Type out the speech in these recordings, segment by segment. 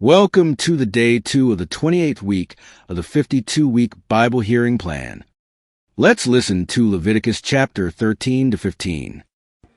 Welcome to the day 2 of the 28th week of the 52-week Bible hearing plan. Let's listen to Leviticus chapter 13 to 15.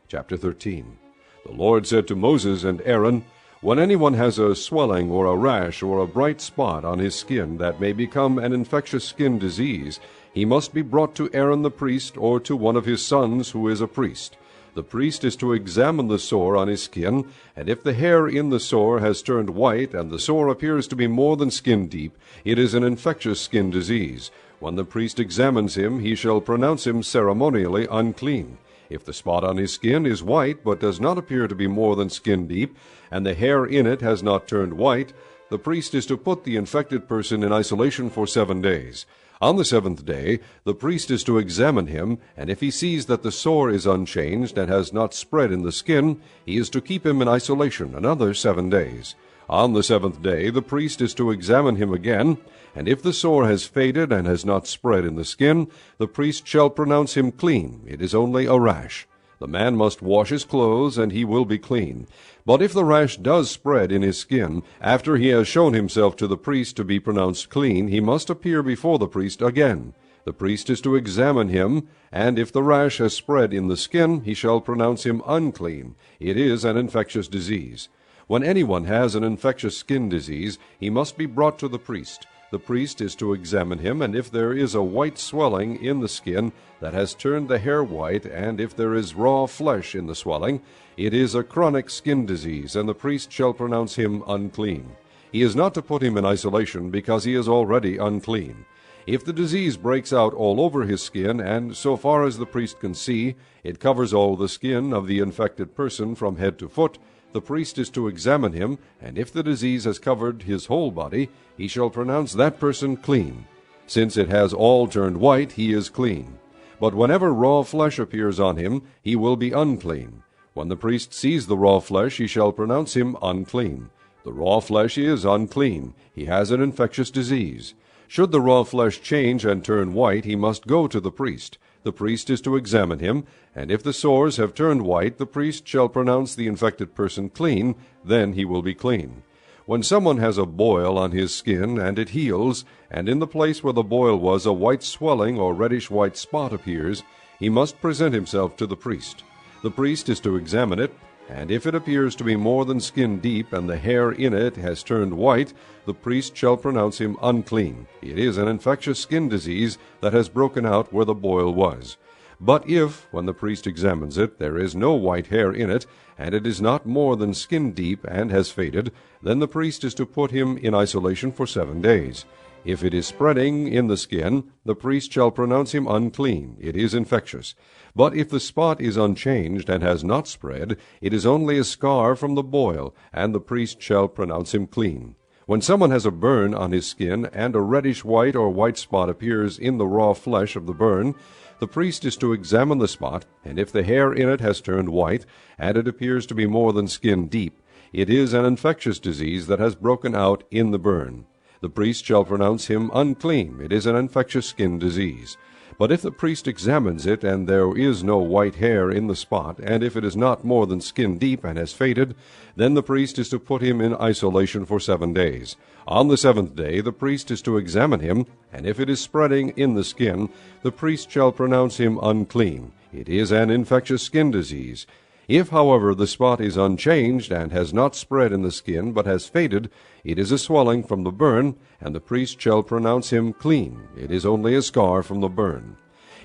Chapter 13. The Lord said to Moses and Aaron, "When anyone has a swelling or a rash or a bright spot on his skin that may become an infectious skin disease, he must be brought to Aaron the priest or to one of his sons who is a priest. The priest is to examine the sore on his skin, and if the hair in the sore has turned white and the sore appears to be more than skin deep, it is an infectious skin disease. When the priest examines him, he shall pronounce him ceremonially unclean. If the spot on his skin is white but does not appear to be more than skin deep, and the hair in it has not turned white, the priest is to put the infected person in isolation for 7 days. On the seventh day, the priest is to examine him, and if he sees that the sore is unchanged and has not spread in the skin, he is to keep him in isolation another 7 days. On the seventh day, the priest is to examine him again, and if the sore has faded and has not spread in the skin, the priest shall pronounce him clean. It is only a rash. The man must wash his clothes, and he will be clean. But if the rash does spread in his skin, after he has shown himself to the priest to be pronounced clean, he must appear before the priest again. The priest is to examine him, and if the rash has spread in the skin, he shall pronounce him unclean. It is an infectious disease. When anyone has an infectious skin disease, he must be brought to the priest. The priest is to examine him, and if there is a white swelling in the skin that has turned the hair white, and if there is raw flesh in the swelling, it is a chronic skin disease, and the priest shall pronounce him unclean. He is not to put him in isolation, because he is already unclean. If the disease breaks out all over his skin, and so far as the priest can see, it covers all the skin of the infected person from head to foot, the priest is to examine him, and if the disease has covered his whole body, he shall pronounce that person clean. Since it has all turned white, he is clean. But whenever raw flesh appears on him, he will be unclean. When the priest sees the raw flesh, he shall pronounce him unclean. The raw flesh is unclean. He has an infectious disease. Should the raw flesh change and turn white, he must go to the priest. The priest is to examine him, and if the sores have turned white, the priest shall pronounce the infected person clean. Then he will be clean. When someone has a boil on his skin, and it heals, and in the place where the boil was a white swelling or reddish-white spot appears, he must present himself to the priest. The priest is to examine it, and if it appears to be more than skin deep, and the hair in it has turned white, the priest shall pronounce him unclean. It is an infectious skin disease that has broken out where the boil was. But if, when the priest examines it, there is no white hair in it, and it is not more than skin deep and has faded, then the priest is to put him in isolation for 7 days. If it is spreading in the skin, the priest shall pronounce him unclean. It is infectious. But if the spot is unchanged and has not spread, it is only a scar from the boil, and the priest shall pronounce him clean. When someone has a burn on his skin, and a reddish-white or white spot appears in the raw flesh of the burn, the priest is to examine the spot, and if the hair in it has turned white, and it appears to be more than skin deep, it is an infectious disease that has broken out in the burn. The priest shall pronounce him unclean. It is an infectious skin disease. But if the priest examines it, and there is no white hair in the spot, and if it is not more than skin deep and has faded, then the priest is to put him in isolation for 7 days. On the seventh day the priest is to examine him, and if it is spreading in the skin, the priest shall pronounce him unclean. It is an infectious skin disease. If, however, the spot is unchanged and has not spread in the skin, but has faded, it is a swelling from the burn, and the priest shall pronounce him clean. It is only a scar from the burn.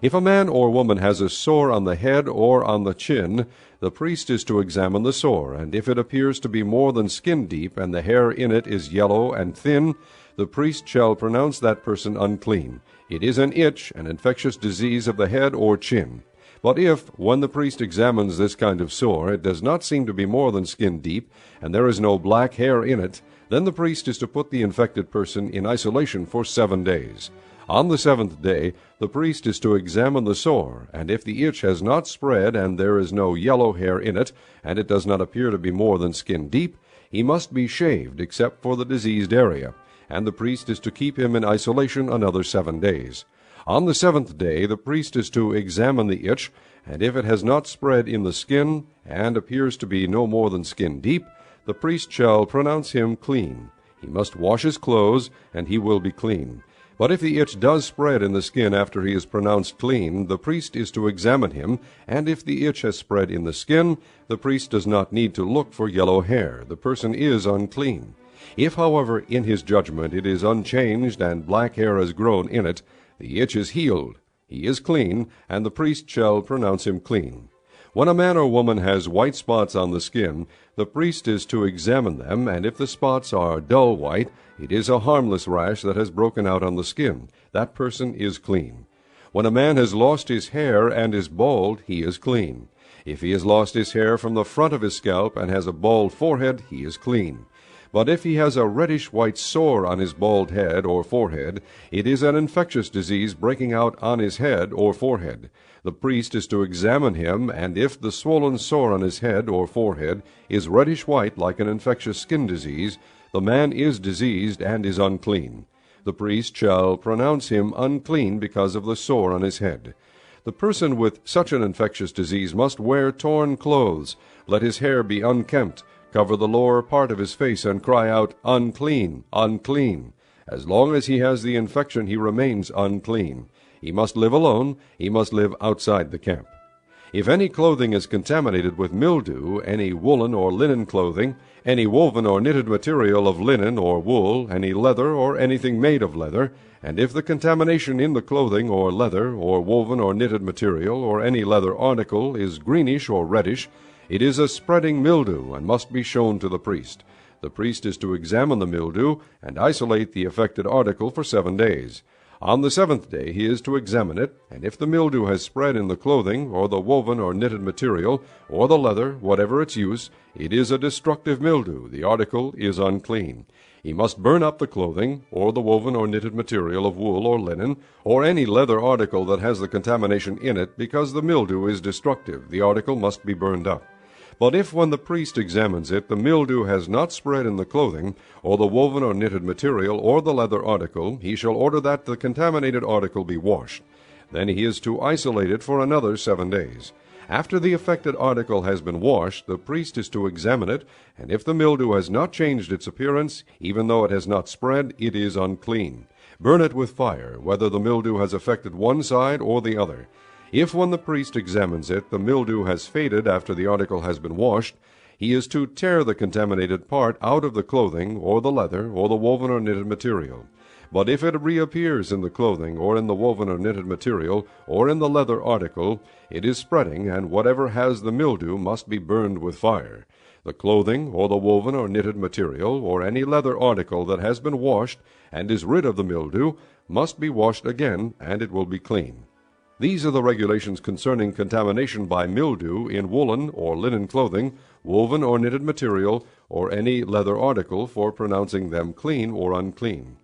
If a man or woman has a sore on the head or on the chin, the priest is to examine the sore, and if it appears to be more than skin deep, and the hair in it is yellow and thin, the priest shall pronounce that person unclean. It is an itch, an infectious disease of the head or chin. But if, when the priest examines this kind of sore, it does not seem to be more than skin deep, and there is no black hair in it, then the priest is to put the infected person in isolation for 7 days. On the seventh day the priest is to examine the sore, and if the itch has not spread, and there is no yellow hair in it, and it does not appear to be more than skin deep, he must be shaved except for the diseased area, and the priest is to keep him in isolation another 7 days. On the seventh day the priest is to examine the itch, and if it has not spread in the skin, and appears to be no more than skin deep, the priest shall pronounce him clean. He must wash his clothes, and he will be clean. But if the itch does spread in the skin after he is pronounced clean, the priest is to examine him, and if the itch has spread in the skin, the priest does not need to look for yellow hair. The person is unclean. If, however, in his judgment it is unchanged and black hair has grown in it, the itch is healed. He is clean, and the priest shall pronounce him clean. When a man or woman has white spots on the skin, the priest is to examine them, and if the spots are dull white, it is a harmless rash that has broken out on the skin. That person is clean. When a man has lost his hair and is bald, he is clean. If he has lost his hair from the front of his scalp and has a bald forehead, he is clean. But if he has a reddish-white sore on his bald head or forehead, it is an infectious disease breaking out on his head or forehead. The priest is to examine him, and if the swollen sore on his head or forehead is reddish-white like an infectious skin disease, the man is diseased and is unclean. The priest shall pronounce him unclean because of the sore on his head. The person with such an infectious disease must wear torn clothes. Let his hair be unkempt, cover the lower part of his face, and cry out, "Unclean, unclean." As long as he has the infection, he remains unclean. He must live alone. He must live outside the camp. If any clothing is contaminated with mildew, any woolen or linen clothing, any woven or knitted material of linen or wool, any leather or anything made of leather, and if the contamination in the clothing or leather or woven or knitted material or any leather article is greenish or reddish, it is a spreading mildew and must be shown to the priest. The priest is to examine the mildew and isolate the affected article for 7 days. On the 7th day he is to examine it, and if the mildew has spread in the clothing, or the woven or knitted material, or the leather, whatever its use, it is a destructive mildew. The article is unclean. He must burn up the clothing, or the woven or knitted material of wool or linen, or any leather article that has the contamination in it, because the mildew is destructive. The article must be burned up. But if when the priest examines it, the mildew has not spread in the clothing, or the woven or knitted material, or the leather article, he shall order that the contaminated article be washed. Then he is to isolate it for another 7 days. After the affected article has been washed, the priest is to examine it, and if the mildew has not changed its appearance, even though it has not spread, it is unclean. Burn it with fire, whether the mildew has affected one side or the other. If when the priest examines it, the mildew has faded after the article has been washed, he is to tear the contaminated part out of the clothing, or the leather, or the woven or knitted material. But if it reappears in the clothing, or in the woven or knitted material, or in the leather article, it is spreading, and whatever has the mildew must be burned with fire. The clothing, or the woven or knitted material, or any leather article that has been washed, and is rid of the mildew, must be washed again, and it will be clean. These are the regulations concerning contamination by mildew in woolen or linen clothing, woven or knitted material, or any leather article, for pronouncing them clean or unclean.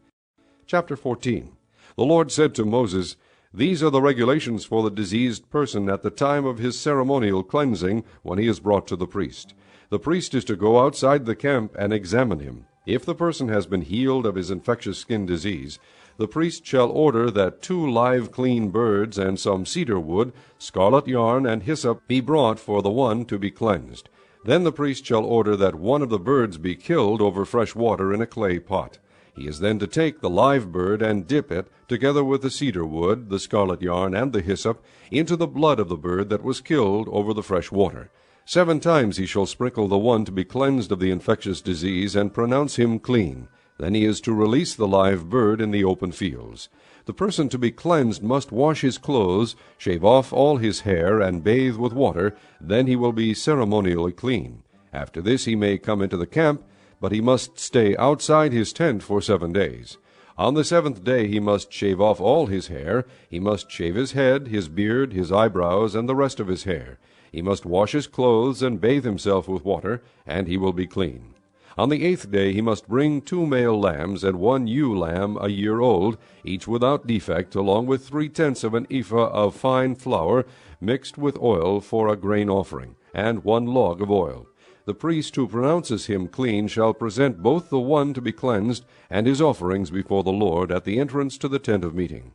Chapter 14. The Lord said to Moses, "These are the regulations for the diseased person at the time of his ceremonial cleansing, when he is brought to the priest. The priest is to go outside the camp and examine him. If the person has been healed of his infectious skin disease, the priest shall order that 2 live clean birds and some cedar wood, scarlet yarn, and hyssop be brought for the one to be cleansed. Then the priest shall order that one of the birds be killed over fresh water in a clay pot. He is then to take the live bird and dip it, together with the cedar wood, the scarlet yarn, and the hyssop, into the blood of the bird that was killed over the fresh water. 7 times he shall sprinkle the one to be cleansed of the infectious disease, and pronounce him clean. Then he is to release the live bird in the open fields. The person to be cleansed must wash his clothes, shave off all his hair, and bathe with water. Then he will be ceremonially clean. After this he may come into the camp, but he must stay outside his tent for 7 days. On the 7th day he must shave off all his hair. He must shave his head, his beard, his eyebrows, and the rest of his hair. He must wash his clothes and bathe himself with water, and he will be clean. On the 8th day he must bring 2 male lambs and 1 ewe lamb a year old, each without defect, along with 3/10 of an ephah of fine flour mixed with oil for a grain offering, and 1 log of oil. The priest who pronounces him clean shall present both the one to be cleansed and his offerings before the Lord at the entrance to the tent of meeting.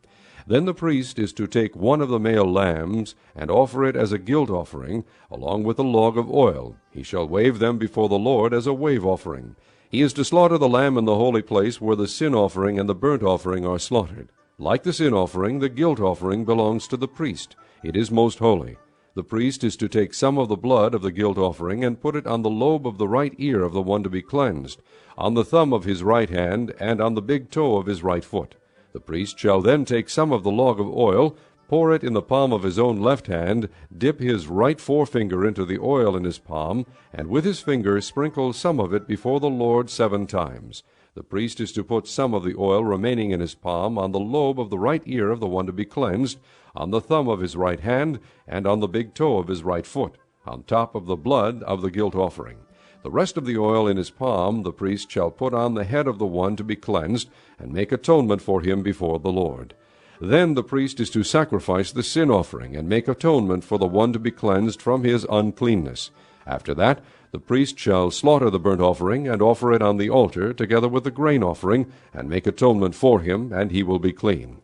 Then the priest is to take 1 of the male lambs and offer it as a guilt offering, along with a log of oil. He shall wave them before the Lord as a wave offering. He is to slaughter the lamb in the holy place where the sin offering and the burnt offering are slaughtered. Like the sin offering, the guilt offering belongs to the priest. It is most holy. The priest is to take some of the blood of the guilt offering and put it on the lobe of the right ear of the one to be cleansed, on the thumb of his right hand, and on the big toe of his right foot. The priest shall then take some of the log of oil, pour it in the palm of his own left hand, dip his right forefinger into the oil in his palm, and with his finger sprinkle some of it before the Lord 7 times. The priest is to put some of the oil remaining in his palm on the lobe of the right ear of the one to be cleansed, on the thumb of his right hand, and on the big toe of his right foot, on top of the blood of the guilt offering. The rest of the oil in his palm the priest shall put on the head of the one to be cleansed, and make atonement for him before the Lord. Then the priest is to sacrifice the sin offering, and make atonement for the one to be cleansed from his uncleanness. After that, the priest shall slaughter the burnt offering, and offer it on the altar, together with the grain offering, and make atonement for him, and he will be clean.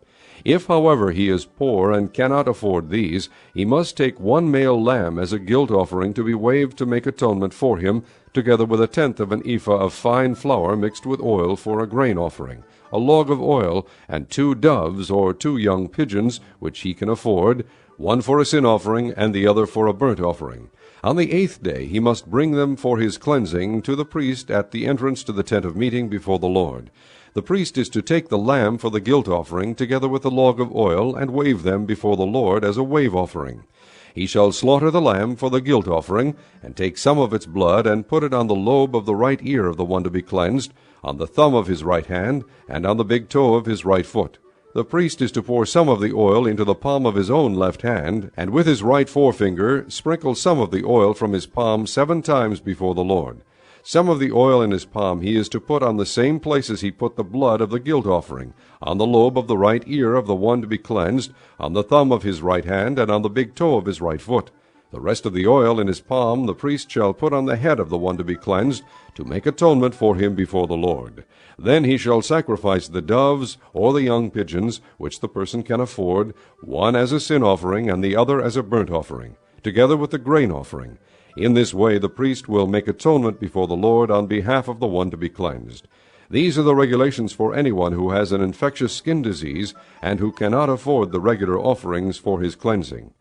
If, however, he is poor and cannot afford these, he must take 1 male lamb as a guilt offering to be waved to make atonement for him, together with 1/10 of an ephah of fine flour mixed with oil for a grain offering, a log of oil, and 2 doves or 2 young pigeons, which he can afford, one for a sin offering and the other for a burnt offering. On the 8th day he must bring them for his cleansing to the priest at the entrance to the tent of meeting before the Lord. The priest is to take the lamb for the guilt offering, together with the log of oil, and wave them before the Lord as a wave offering. He shall slaughter the lamb for the guilt offering, and take some of its blood, and put it on the lobe of the right ear of the one to be cleansed, on the thumb of his right hand, and on the big toe of his right foot. The priest is to pour some of the oil into the palm of his own left hand, and with his right forefinger sprinkle some of the oil from his palm 7 times before the Lord. Some of the oil in his palm he is to put on the same places he put the blood of the guilt offering, on the lobe of the right ear of the one to be cleansed, on the thumb of his right hand, and on the big toe of his right foot. The rest of the oil in his palm the priest shall put on the head of the one to be cleansed, to make atonement for him before the Lord. Then he shall sacrifice the doves or the young pigeons, which the person can afford, one as a sin offering and the other as a burnt offering, together with the grain offering. In this way the priest will make atonement before the Lord on behalf of the one to be cleansed. These are the regulations for anyone who has an infectious skin disease and who cannot afford the regular offerings for his cleansing.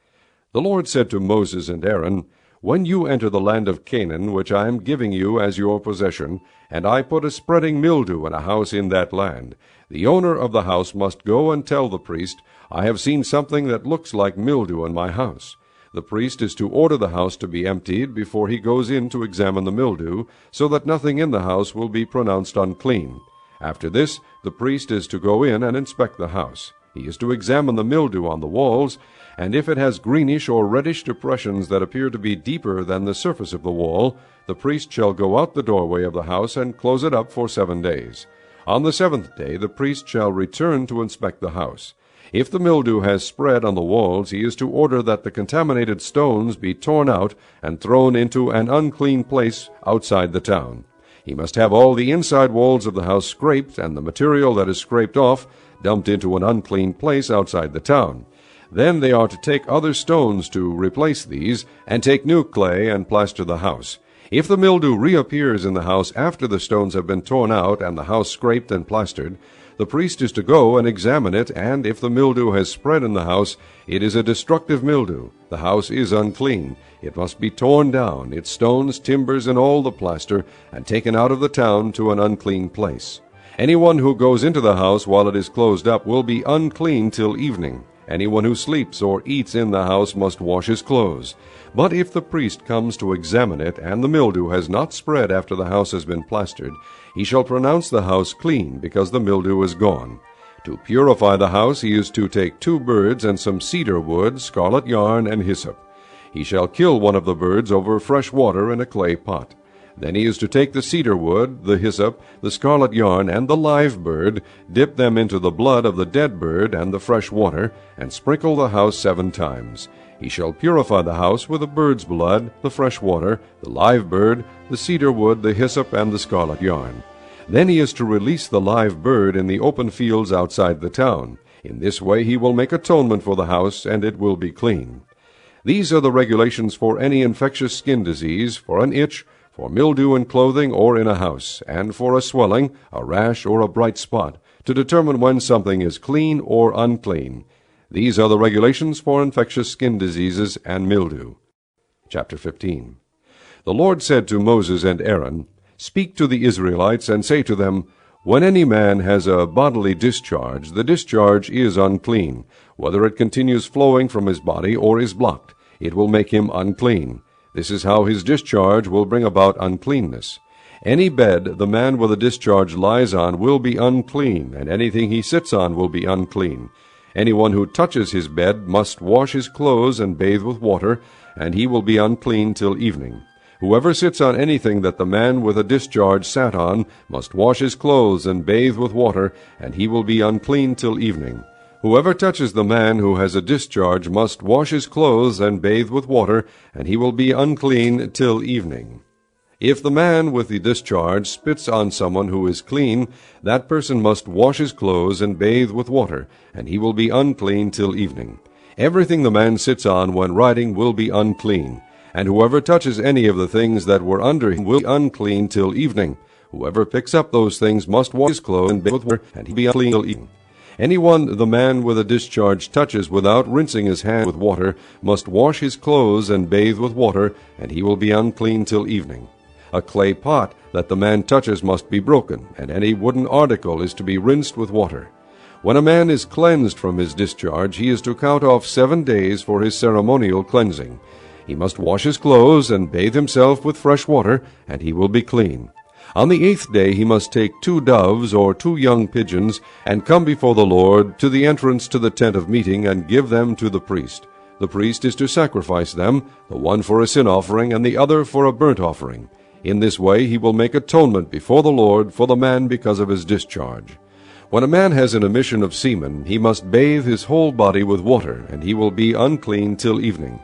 The Lord said to Moses and Aaron, "When you enter the land of Canaan, which I am giving you as your possession, and I put a spreading mildew in a house in that land, the owner of the house must go and tell the priest, 'I have seen something that looks like mildew in my house.' The priest is to order the house to be emptied before he goes in to examine the mildew, so that nothing in the house will be pronounced unclean. After this, the priest is to go in and inspect the house. He is to examine the mildew on the walls, and if it has greenish or reddish depressions that appear to be deeper than the surface of the wall, the priest shall go out the doorway of the house and close it up for 7 days. On the 7th day the priest shall return to inspect the house. If the mildew has spread on the walls, he is to order that the contaminated stones be torn out and thrown into an unclean place outside the town. He must have all the inside walls of the house scraped, and the material that is scraped off dumped into an unclean place outside the town. Then they are to take other stones to replace these, and take new clay and plaster the house. If the mildew reappears in the house after the stones have been torn out and the house scraped and plastered, the priest is to go and examine it, and if the mildew has spread in the house, it is a destructive mildew. The house is unclean. It must be torn down, its stones, timbers, and all the plaster, and taken out of the town to an unclean place. Anyone who goes into the house while it is closed up will be unclean till evening. Anyone who sleeps or eats in the house must wash his clothes. But if the priest comes to examine it, and the mildew has not spread after the house has been plastered, he shall pronounce the house clean, because the mildew is gone. To purify the house he is to take 2 birds and some cedar wood, scarlet yarn, and hyssop. He shall kill one of the birds over fresh water in a clay pot. Then he is to take the cedar wood, the hyssop, the scarlet yarn, and the live bird, dip them into the blood of the dead bird and the fresh water, and sprinkle the house 7 times. He shall purify the house with the bird's blood, the fresh water, the live bird, the cedar wood, the hyssop, and the scarlet yarn. Then he is to release the live bird in the open fields outside the town. In this way he will make atonement for the house, and it will be clean. These are the regulations for any infectious skin disease, for an itch, for mildew in clothing or in a house, and for a swelling, a rash, or a bright spot, to determine when something is clean or unclean. These are the regulations for infectious skin diseases and mildew. Chapter 15. The Lord said to Moses and Aaron, Speak to the Israelites, and say to them, When any man has a bodily discharge, the discharge is unclean, whether it continues flowing from his body or is blocked. It will make him unclean. This is how his discharge will bring about uncleanness. Any bed the man with a discharge lies on will be unclean, and anything he sits on will be unclean. Anyone who touches his bed must wash his clothes and bathe with water, and he will be unclean till evening. Whoever sits on anything that the man with a discharge sat on must wash his clothes and bathe with water, and he will be unclean till evening. Whoever touches the man who has a discharge must wash his clothes and bathe with water, and he will be unclean till evening. If the man with the discharge spits on someone who is clean, that person must wash his clothes and bathe with water, and he will be unclean till evening. Everything the man sits on when riding will be unclean, and whoever touches any of the things that were under him will be unclean till evening. Whoever picks up those things must wash his clothes and bathe with water, and he will be unclean till evening. Anyone the man with a discharge touches without rinsing his hand with water must wash his clothes and bathe with water, and he will be unclean till evening. A clay pot that the man touches must be broken, and any wooden article is to be rinsed with water. When a man is cleansed from his discharge, he is to count off 7 days for his ceremonial cleansing. He must wash his clothes and bathe himself with fresh water, and he will be clean. On the 8th day he must take 2 doves or 2 young pigeons, and come before the Lord to the entrance to the tent of meeting, and give them to the priest. The priest is to sacrifice them, the one for a sin offering, and the other for a burnt offering. In this way he will make atonement before the Lord for the man because of his discharge. When a man has an emission of semen, he must bathe his whole body with water, and he will be unclean till evening.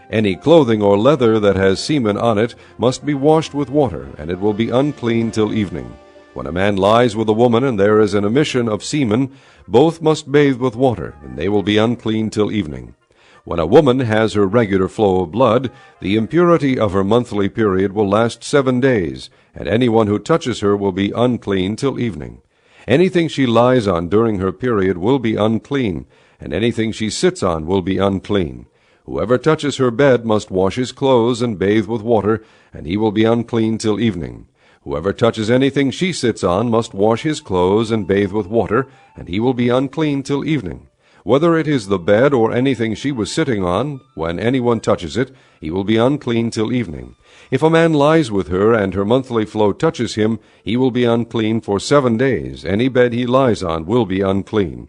Any clothing or leather that has semen on it must be washed with water, and it will be unclean till evening. When a man lies with a woman and there is an emission of semen, both must bathe with water, and they will be unclean till evening. When a woman has her regular flow of blood, the impurity of her monthly period will last 7 days, and anyone who touches her will be unclean till evening. Anything she lies on during her period will be unclean, and anything she sits on will be unclean. Whoever touches her bed must wash his clothes and bathe with water, and he will be unclean till evening. Whoever touches anything she sits on must wash his clothes and bathe with water, and he will be unclean till evening. Whether it is the bed or anything she was sitting on, when anyone touches it, he will be unclean till evening. If a man lies with her and her monthly flow touches him, he will be unclean for 7 days. Any bed he lies on will be unclean.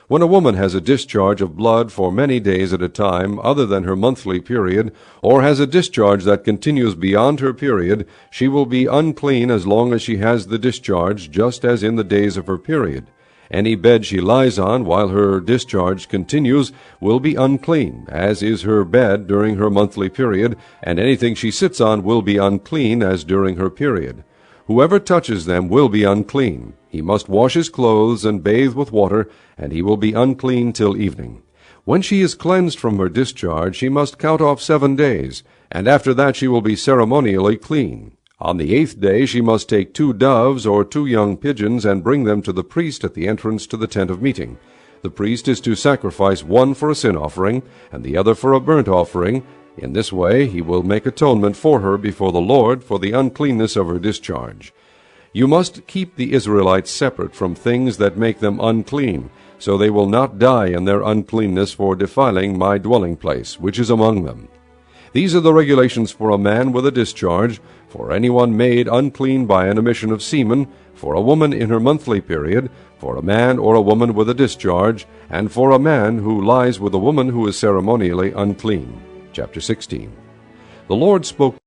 When a woman has a discharge of blood for many days at a time, other than her monthly period, or has a discharge that continues beyond her period, she will be unclean as long as she has the discharge, just as in the days of her period. Any bed she lies on while her discharge continues will be unclean, as is her bed during her monthly period, and anything she sits on will be unclean as during her period. Whoever touches them will be unclean. He must wash his clothes and bathe with water, and he will be unclean till evening. When she is cleansed from her discharge, she must count off 7 days, and after that she will be ceremonially clean. On the 8th day she must take 2 doves or 2 young pigeons and bring them to the priest at the entrance to the tent of meeting. The priest is to sacrifice one for a sin offering and the other for a burnt offering. In this way he will make atonement for her before the Lord for the uncleanness of her discharge. You must keep the Israelites separate from things that make them unclean, so they will not die in their uncleanness for defiling my dwelling place, which is among them. These are the regulations for a man with a discharge, for anyone made unclean by an emission of semen, for a woman in her monthly period, for a man or a woman with a discharge, and for a man who lies with a woman who is ceremonially unclean. Chapter 16. The Lord spoke